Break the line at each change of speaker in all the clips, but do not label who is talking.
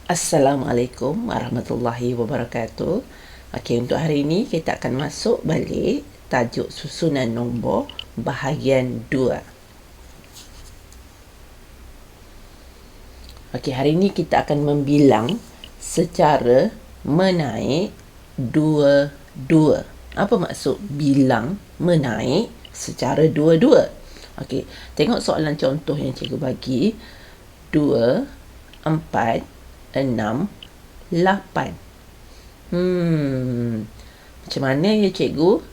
Assalamualaikum warahmatullahi wabarakatuh. Okey, untuk hari ini kita akan masuk balik tajuk susunan nombor bahagian 2. Okey, hari ini kita akan membilang secara menaik dua-dua. Apa maksud bilang menaik secara dua-dua? Okey, tengok soalan contoh yang cikgu bagi. 2, 4, 6, 8. Macam mana ya cikgu?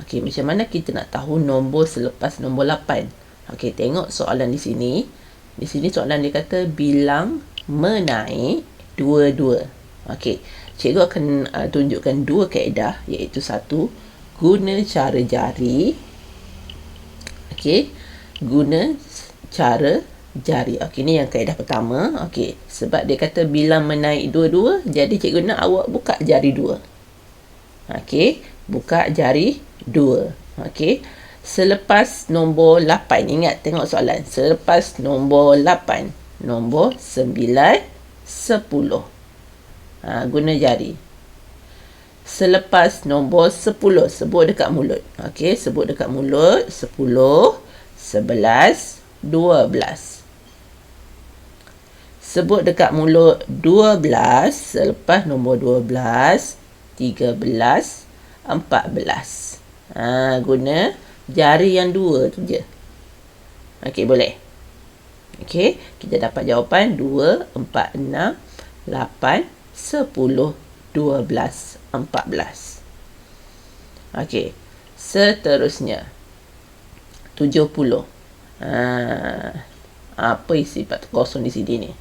Okey, macam mana kita nak tahu nombor selepas nombor 8? Okey, tengok soalan di sini. Di sini soalan dia kata bilang menaik dua-dua. Okey, cikgu akan tunjukkan dua kaedah, iaitu satu, guna cara jari. Okey, guna cara jari. Okey, ni yang kaedah pertama. Okey, sebab dia kata bilang menaik dua-dua, jadi cikgu nak awak buka jari dua. Okey, buka jari dua. Okey, selepas nombor 8, ingat tengok soalan. Selepas nombor 8, nombor 9, 10. Guna jari. Selepas nombor 10, sebut dekat mulut. Okey, sebut dekat mulut. 10, 11, 12. Sebut dekat mulut 12 selepas nombor 12, 13, 14. Guna jari yang dua tu je. Okey, boleh. Okey, kita dapat jawapan 2, 4, 6, 8, 10, 12, 14. Okey, seterusnya 70. Apa isi part kosong di sini ni?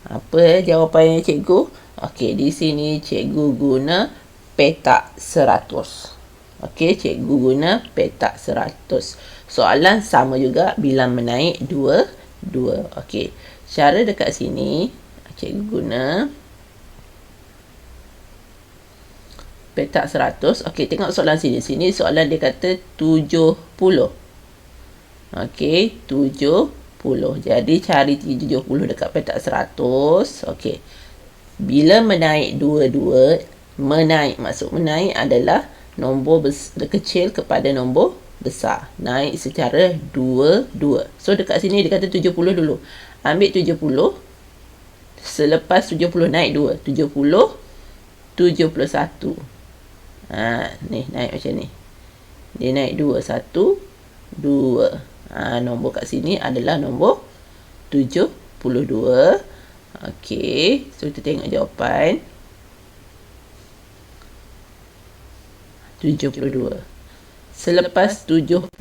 Apa jawapannya cikgu? Okey, di sini cikgu guna petak 100. Okey, cikgu guna petak 100. Soalan sama juga, bilang menaik dua-dua. Okey, cara dekat sini cikgu guna petak 100. Okey, tengok soalan sini. Sini soalan dia kata 70. Okey, 70. Jadi cari 70 dekat petak 100. Okey. Bila menaik dua-dua, menaik maksud menaik adalah nombor kecil kepada nombor besar. Naik secara dua-dua. So dekat sini dia kata 70 dulu. Ambil 70. Selepas 70 naik 2. 70, 71. Ni naik macam ni. Dia naik 2, 1, 2. Nombor kat sini adalah nombor 72. Okey, so kita tengok jawapan. 72. Selepas 72,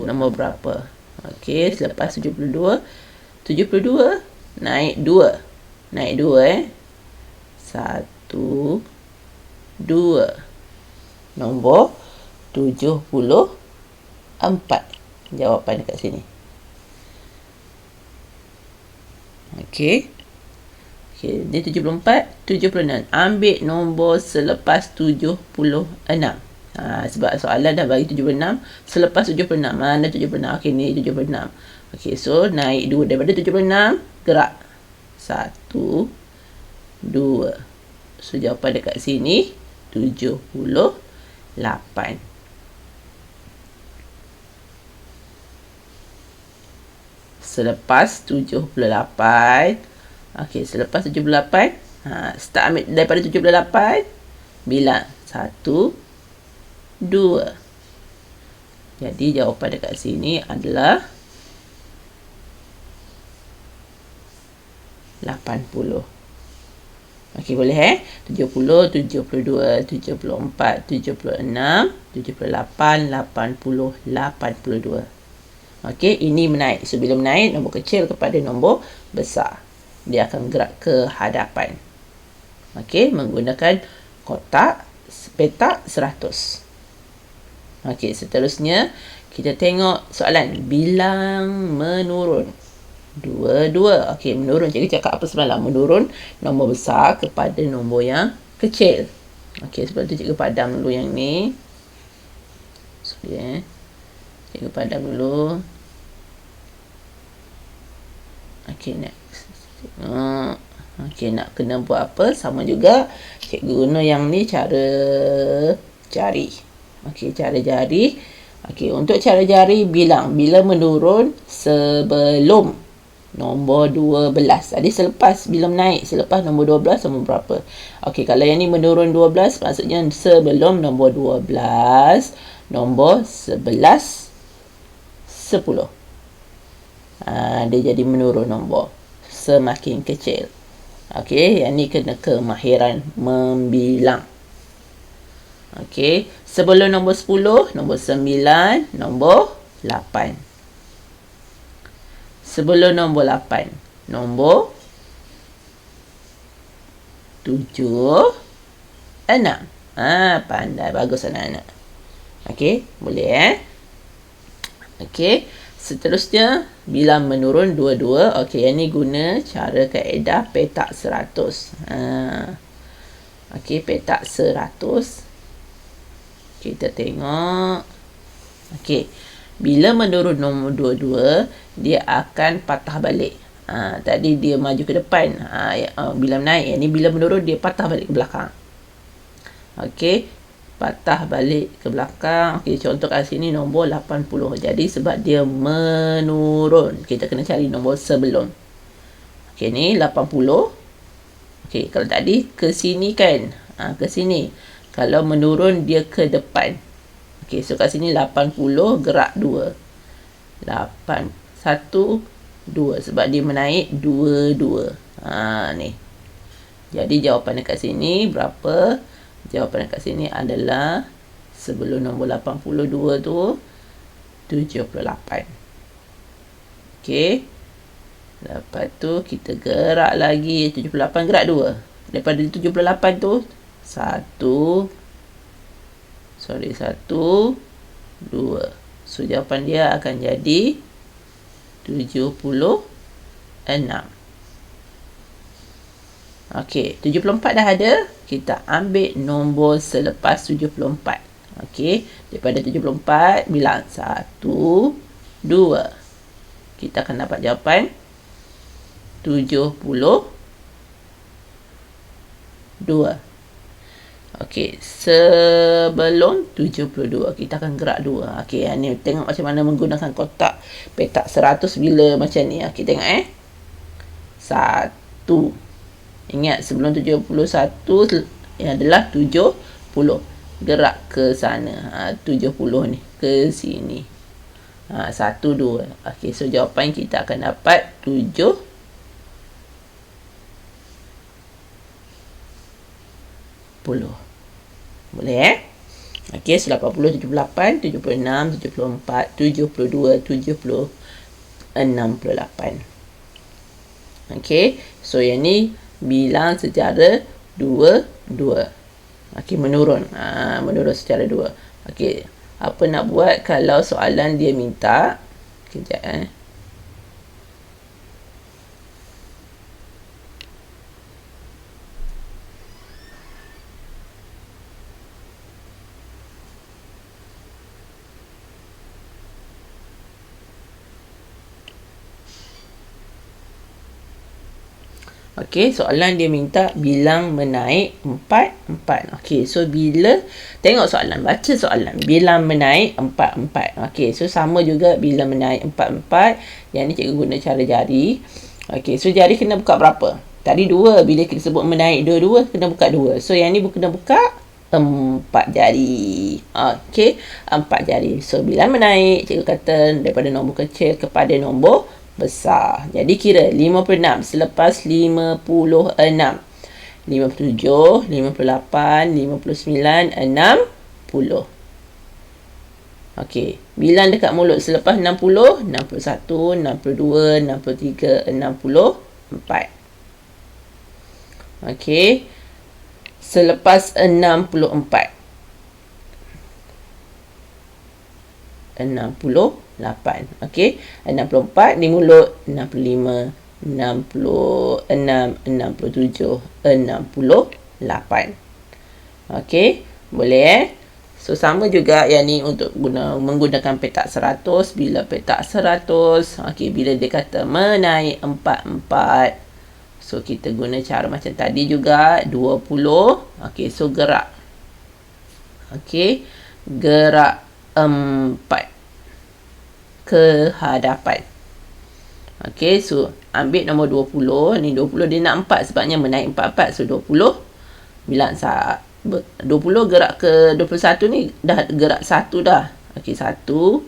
nombor berapa? Okey, selepas 72, 72 naik 2. Naik 2 1, 2. Nombor 74. Jawapan dekat sini. Okey. Okey, dia 74, 76. Ambil nombor selepas 76. Sebab soalan dah bagi 76, selepas 76. Mana 76? Okey, ni 76. Okey, so naik 2 daripada 76, gerak 1, 2. So jawapan dekat sini 78. Selepas 78. Okey, selepas 78, start ambil daripada 78, bilang 1, 2. Jadi jawapan dekat sini adalah 80. Okey, boleh 70, 72, 74, 76, 78, 80, 82. Okey, ini menaik. So, bila menaik, nombor kecil kepada nombor besar, dia akan gerak ke hadapan. Okey, menggunakan kotak petak 100. Okey, seterusnya kita tengok soalan bilang menurun. Dua-dua. Okey, menurun. Cikgu cakap apa semalam? Menurun nombor besar kepada nombor yang kecil. Okey, sebab tu cikgu padam dulu yang ni. Sorry, cikgu padam dulu. Okay, next. Okey, nak kena buat apa? Sama juga. Cikgu guna yang ni cara jari. Okey, cara jari. Okey, untuk cara jari bilang bila menurun sebelum nombor 12. Jadi selepas bila naik, selepas nombor 12 nombor berapa? Okey, kalau yang ni menurun 12 maksudnya sebelum nombor 12, nombor 11, 10. Dia jadi menurun nombor. Semakin kecil. Okey, yang ni kena kemahiran membilang. Okey, sebelum nombor 10, nombor 9, nombor 8. Sebelum nombor 8, nombor 7, 6. Pandai. Bagus anak-anak. Okey, boleh Okey, seterusnya bilang menurun 22. Okey, yang ni guna cara kaedah petak 100. Okey, petak 100. Kita tengok. Okey, bila menurun nombor 22, dia akan patah balik. Tadi dia maju ke depan. Bila naik, yang ni bila menurun dia patah balik ke belakang. Okey, patah balik ke belakang. Okey, contoh kat sini nombor 80. Jadi sebab dia menurun, kita kena cari nombor sebelum. Okey, ni 80. Okey, kalau tadi ke sini kan. Ke sini. Kalau menurun dia ke depan. Okey, so kat sini 80 gerak 2. 8 1 2 sebab dia menaik 2 2. Ni. Jadi jawapan dekat sini berapa? Jawapan dekat sini adalah sebelum nombor 82 tu 78. Okey. Lepas tu kita gerak lagi 78 gerak 2. Daripada 78 tu 1 2. So jawapan dia akan jadi 76. Okey, 74 dah ada. Kita ambil nombor selepas 74. Okey, daripada 74 bilang 1 2. Kita akan dapat jawapan 72. Okey, sebelum 72 kita akan gerak 2. Okey, ni tengok macam mana menggunakan kotak petak 100 bila macam ni. Okey, tengok 1. Ingat sebelum 71 adalah 70. Gerak ke sana. 70 ni ke sini. 1 2. Okey, so jawapan kita akan dapat 7. Boleh Okey, 80, 78, 76, 74, 72, 70, 68. Okey, so yang ni bilang secara 2 2. Okey, menurun. Menurun secara 2. Okey, apa nak buat kalau soalan dia minta? Kejap Okey, soalan dia minta bilang menaik 4 4. Okey, so bila tengok soalan, baca soalan. Bilang menaik 4 4. Okey, so sama juga bila menaik 4 4. Yang ni cikgu guna cara jari. Okey, so jari kena buka berapa? Tadi 2, bila kita sebut menaik 2 kena buka 2. So yang ni kena buka 4 jari. Okey, 4 jari. So bila menaik, cikgu kata daripada nombor kecil kepada nombor besar. Jadi kira 56 selepas 56. 57, 58, 59, 60. Okey, bilang dekat mulut selepas 60, 61, 62, 63, 64. Okey, selepas 64. 68. Okey, 64 di mulut 65, 66, 67, 68. Okey, boleh So sama juga yang ni untuk menggunakan petak 100. Bila petak 100, okey, bila dia kata menaik 44, So, kita guna cara macam tadi juga. 20. Okey, so gerak. Okey. Gerak 4. Ke hadapan. Okey, so ambil nombor 20. Ni 20 dia nak 4 sebabnya menaik 4. So, 20. Bilang 20 gerak ke 21 ni dah gerak 1 dah. Okey, 1,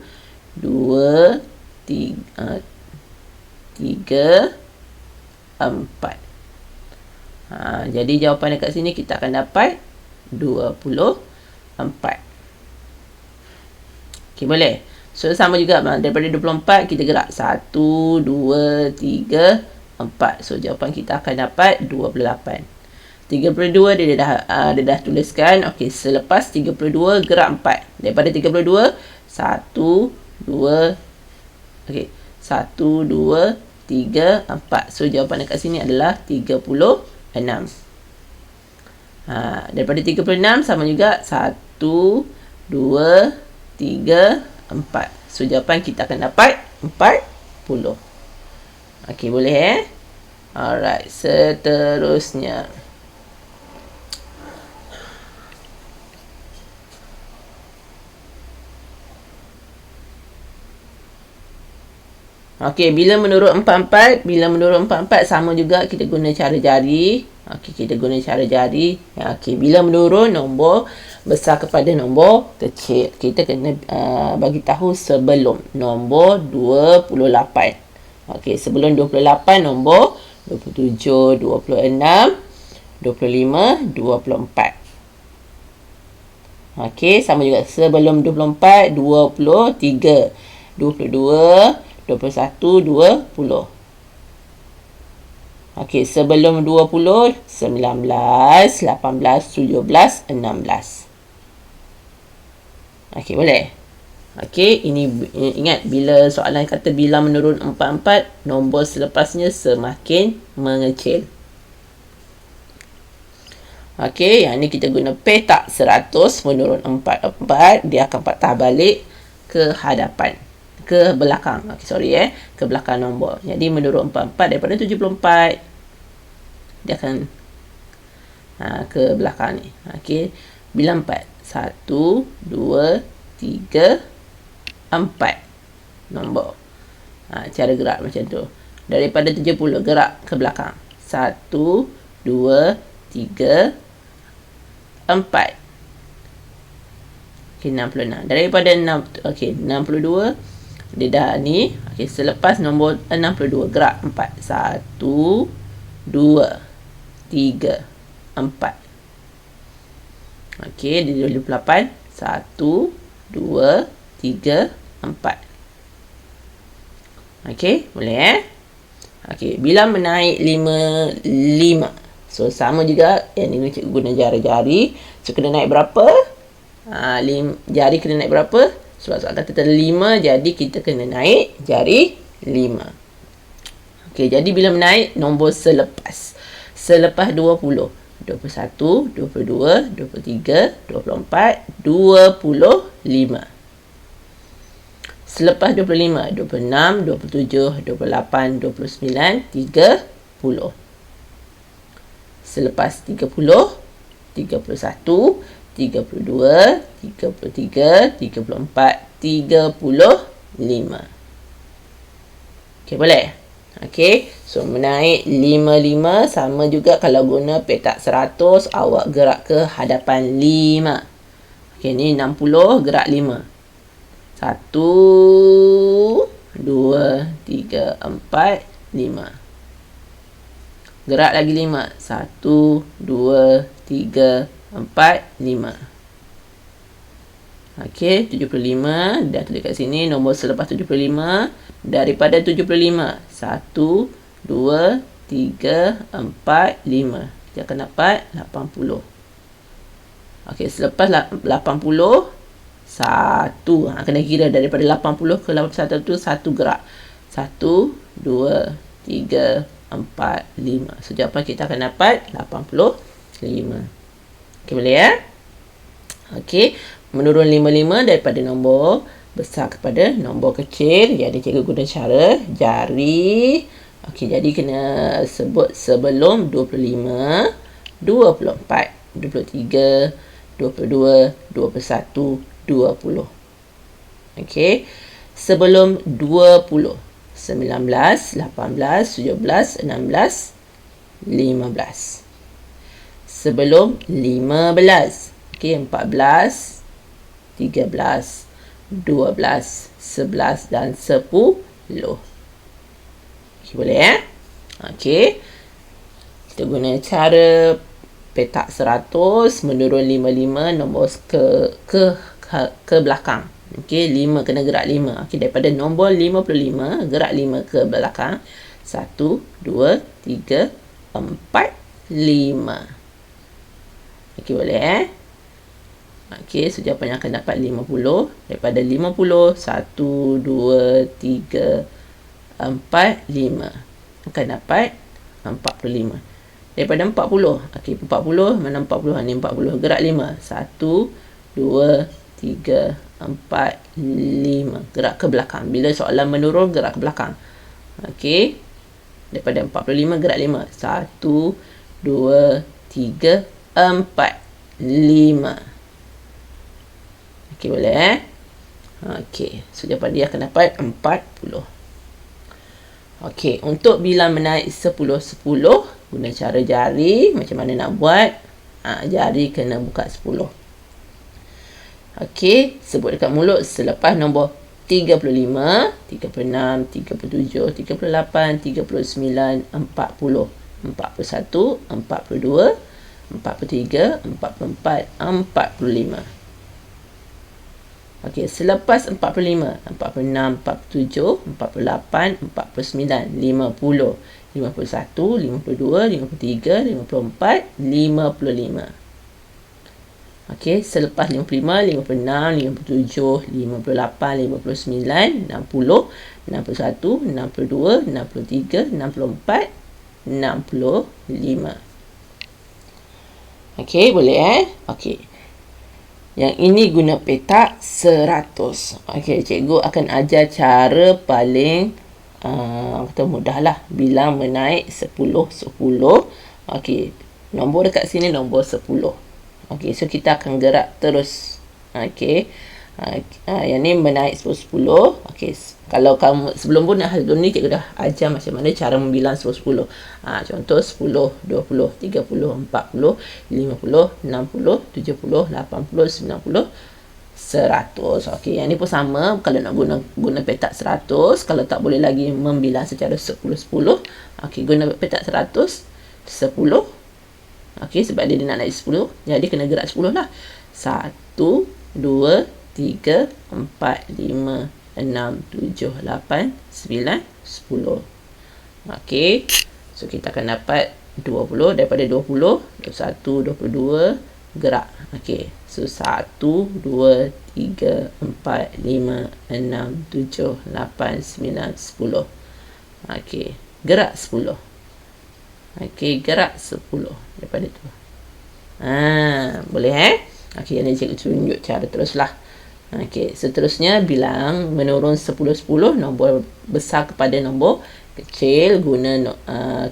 2, 3, 4. Jadi jawapan dekat sini kita akan dapat 24. Okey, boleh? So, sama juga daripada 24 kita gerak 1, 2, 3, 4. So, jawapan kita akan dapat 28. 32 dia dah tuliskan. Okey, selepas 32 gerak 4. Daripada 32, 1, 2, okey, 1, 2, 3, 4. So, jawapan dekat sini adalah 36. Daripada 36 sama juga 1, 2, 3, 4. So, jawapan kita akan dapat 40. Okey, boleh Alright, seterusnya. Okey, bila menurut 44, sama juga kita guna cara jari. Okey, kita guna cara jari. Okey, bila menurun nombor besar kepada nombor kecil, kita kena bagi tahu sebelum nombor 28. Okey, sebelum 28 nombor 27, 26, 25, 24. Okey, sama juga sebelum 24, 23, 22, 21, 20. Okey, sebelum 20, 19, 18, 17, 16. Okey, boleh? Okey, ini ingat bila soalan kata bila menurun 44, nombor selepasnya semakin mengecil. Okey, yang ni kita guna petak 100 menurun 44, dia akan patah balik ke hadapan. Ke belakang. Okey, ke belakang nombor. Jadi menurut 44 daripada 74 dia akan ke belakang ni. Okey, bila 4. 1, 2, 3, 4 nombor. Cara gerak macam tu. Daripada 70 gerak ke belakang. 1, 2, 3, 4. Okey, 66. Daripada 62 dia dah ni. Okey, selepas nombor 62 gerak 4. 1, 2, 3, 4. Okey, dia 28. 1, 2, 3, 4. Okey, boleh Okey, bila menaik 5. So, sama juga. Yang ni cikgu guna jari-jari. So, kena naik berapa? Jari kena naik berapa? Sebab soalan kata 5, jadi kita kena naik jari 5. Okey, jadi bila menaik nombor selepas. Selepas 20. 21, 22, 23, 24, 25. Selepas 25, 26, 27, 28, 29, 30. Selepas 30, 31, 32, 33, 34, 35. Okey, boleh? Okey, so menaik 55 sama juga kalau guna petak 100, awak gerak ke hadapan 5. Okey, ni 60 gerak 5. 1, 2, 3, 4, 5. Gerak lagi 5. 1, 2, 3, 4, 5. Okey, 75. Dah tulis kat sini. Nombor selepas 75. Daripada 75. 1, 2, 3, 4, 5. Kita akan dapat 80. Okey, selepas 80. 1. Kena kira daripada 80 ke 81 tu 1 gerak. 1, 2, 3, 4, 5. So, jawapan kita akan dapat 85. Okey, boleh Okey, menurun 55 daripada nombor besar kepada nombor kecil. Jadi, cikgu guna cara jari. Okey, jadi kena sebut sebelum 25, 24, 23, 22, 21, 20. Okey. Sebelum 20, 19, 18, 17, 16, 15. Sebelum 15. Okey, 14, 13, 12, 11 dan 10. Okay, boleh Okey. Kita guna cara petak 100 menurun 55 nombor ke belakang. Okey, 5 kena gerak 5. Okey, daripada nombor 55 gerak 5 ke belakang. 1 2 3 4 5. Okey, boleh Okey, so jawapannya akan dapat 50. Daripada 50, 1 2 3 4 5 akan dapat 45. Daripada 40, okey, 40 mana 40 ni 40 gerak 5. 1 2 3 4 5 gerak ke belakang. Bila soalan menurun gerak ke belakang. Okey, daripada 45 gerak 5. 1 2 3 4 5. Okey, boleh Okey, so jawapan dia akan dapat 40. Okey, untuk bilang menaik 10 guna cara jari. Macam mana nak buat? Jari kena buka 10. Okey, sebut dekat mulut selepas nombor 35, 36, 37, 38, 39, 40, 41, 42, 43, 44, 45. Okey, selepas 45, 46, 47, 48, 49, 50, 51, 52, 53, 54, 55. Okey, selepas 55, 56, 57, 58, 59, 60, 61, 62, 63, 64, 65. Okey, boleh Okey. Yang ini guna petak 100. Okey, cikgu akan ajar cara paling kata mudahlah bilang menaik 10. Okey, nombor dekat sini nombor 10. Okey, so kita akan gerak terus. Okey. Yang ni menaik 10. Okey, kalau kamu sebelum ni cikgu dah ajar macam mana cara membilang 10. Contoh 10, 20, 30, 40, 50, 60, 70, 80, 90, 100. Okey, yang ni pun sama. Kalau nak guna petak 100, kalau tak boleh lagi membilang secara 10. Okey, guna petak 100 10. Okey, sebab dia nak naik 10, jadi kena gerak 10 lah. 1 2 3 4 5 6 7 8 9 10. Okey, so kita akan dapat 20. Daripada 20, 21, 22 gerak. Okey, so 1 2 3 4 5 6 7 8 9 10. Okey, gerak 10. Okey, gerak 10 daripada tu. Boleh Okey, yang ni cikgu tunjuk cara teruslah. Okey, seterusnya bilang menurun 10 nombor besar kepada nombor kecil guna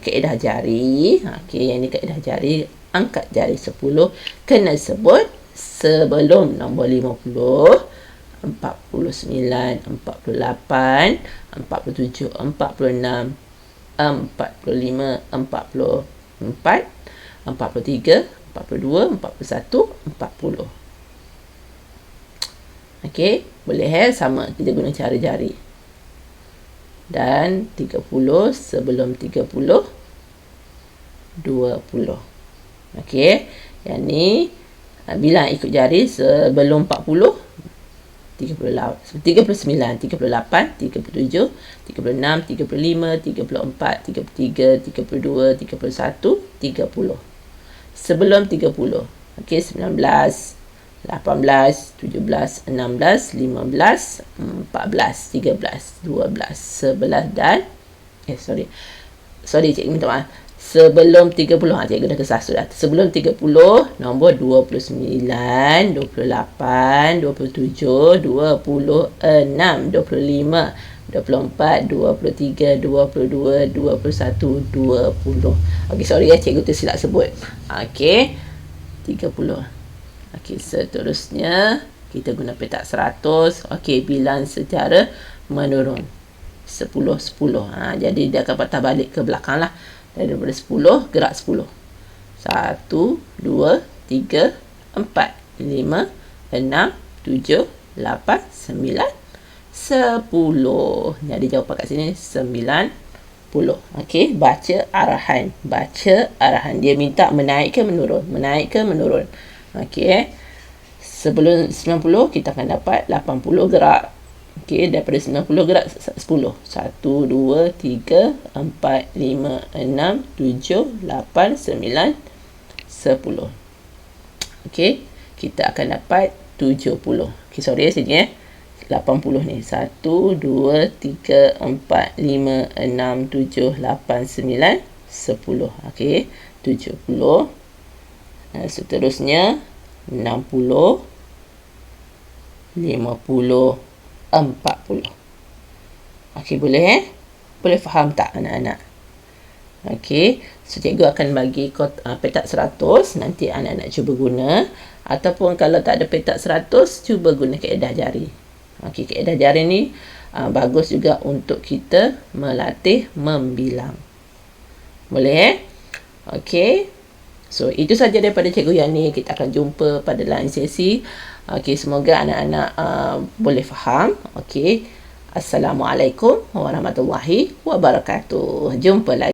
kaedah jari. Okey, yang ni kaedah jari. Angkat jari 10 kena sebut sebelum nombor 50, 49, 48, 47, 46, 45, 44, 43, 42, 41, 40. Okey, boleh sama kita guna cara jari. Dan 30 sebelum 30, 20. Okey, yang ni bilang ikut jari sebelum 40, 39, 38, 37, 36, 35, 34, 33, 32, 31, 30. Sebelum 30. Okey, 19, 18, 17, 16, 15, 14, 13, 12, 11 dan sorry cikgu minta maaf. Sebelum 30, cikgu dah kesah sudah. Sebelum 30, nombor 29, 28, 27, 26, 25, 24, 23, 22, 21, 20. Okey, sorry ya, cikgu tersilap sebut. Okey, 30. Okey, seterusnya kita guna petak 100. Okey, bilang secara menurun. 10, 10. Jadi dia akan patah balik ke belakang lah. Daripada 10, gerak 10. 1, 2, 3, 4, 5, 6, 7, 8, 9, 10. Jadi jawapan kat sini 90. Okey, baca arahan. Baca arahan. Dia minta menaik ke menurun? Menaik ke menurun? Okey. Sebelum 90 kita akan dapat 80 gerak. Okey, daripada 90 gerak 10. 1 2 3 4 5 6 7 8 9 10. Okey, kita akan dapat 70. Okey, sorry sini 80 ni. 1 2 3 4 5 6 7 8 9 10. Okey, 70. Seterusnya 60, 50, 40. Okey, boleh Boleh faham tak anak-anak? Okey, so cikgu akan bagi petak 100, nanti anak-anak cuba guna. Ataupun kalau tak ada petak 100, cuba guna kaedah jari. Okey, kaedah jari ni bagus juga untuk kita melatih membilang. Boleh Okey. So, itu saja daripada Cikgu Yani. Kita akan jumpa pada lain sesi. Okey, semoga anak-anak boleh faham. Okey. Assalamualaikum warahmatullahi wabarakatuh. Jumpa lagi.